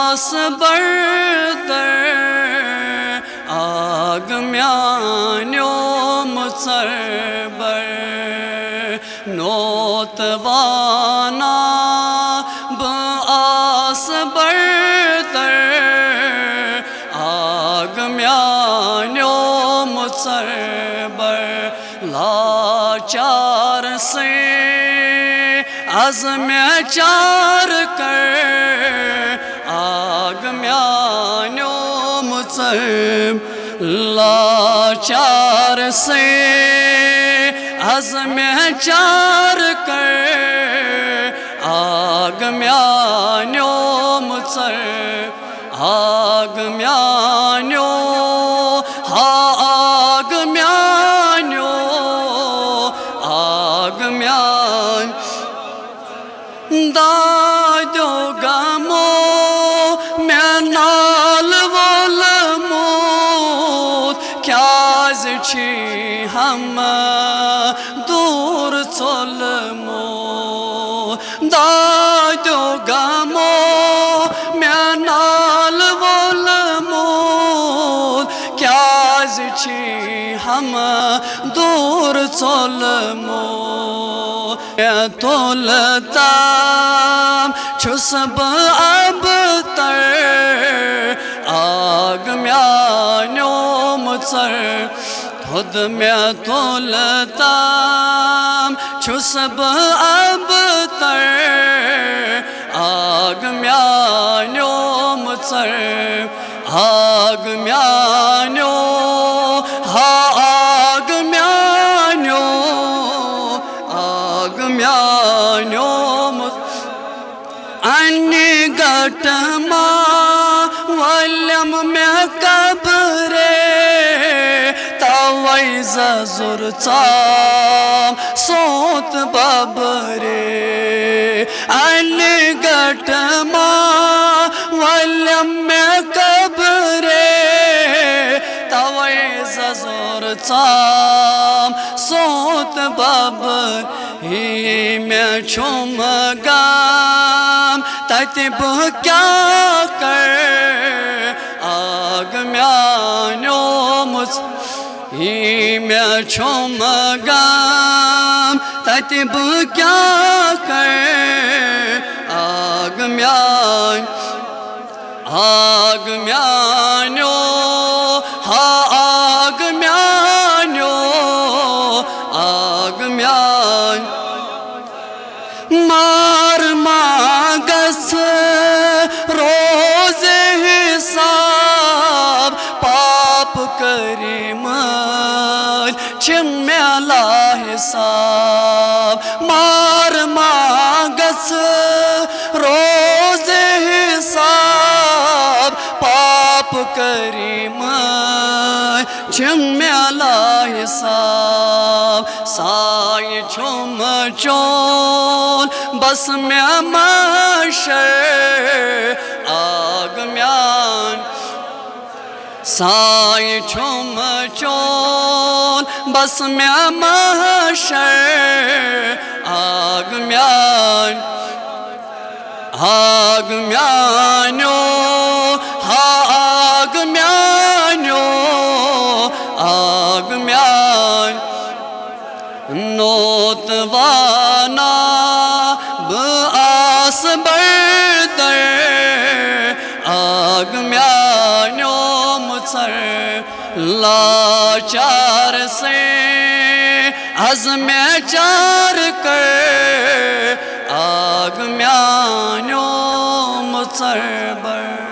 आस bother आग म्यान्यो मुसर बर नोतवाना ब आस बर्दर आग म्यान्यो मुसर बर लाचार से अज़्म चार कर आग म्यान्यो मुसर लाचार से अज़्म चार कर आग म्यान्यो मुसर आग म्यान्यो हा आग म्यान्यो आग म्यान दादो गमो मैं नाल वोल मोत क्याज छी हम दूर चल मो दादो गमो मैं नाल वोल मोत क्याज छी हम दूर चल मो तोलताम छुसब अब तर आग म्यान्यो मुसर खुद में तोलताम छुसब अब तर आग म्यान्यो मुसर आग म्यान्यो हा आग म्यान्यो आग म्यान्यो अन्य गटमा वल्यम में कब्रे तवै ज़ुर चाम सोत बबरे अन्य गटमा वल्यम में कब्रे तवै ज़ुर चाम सोत बबर ही मैं छुम गाम तत बह क्या कर आग म्यान्यो मुझ ही मैं छुम गाम तत बह क्या कर आग म्यान्यो हा आग म्यान्यो आग म्यान मार मागस रोज हिसाब पाप करी मल छिम्याला हिसाब मार मागस रोज हिसाब पाप करी मल छिम्याला हिसाब साय छुम चोल बस में माशर आग म्यान साय छुम चोल बस में माशर आग म्यान आग म्यान्यो हा आग म्यान्यो आग म्यान नोतवाना ब आस बर्दर आग म्यान्यो मुसर लाचार से अज़्म चार कर आग म्यान्यो मुसर बर।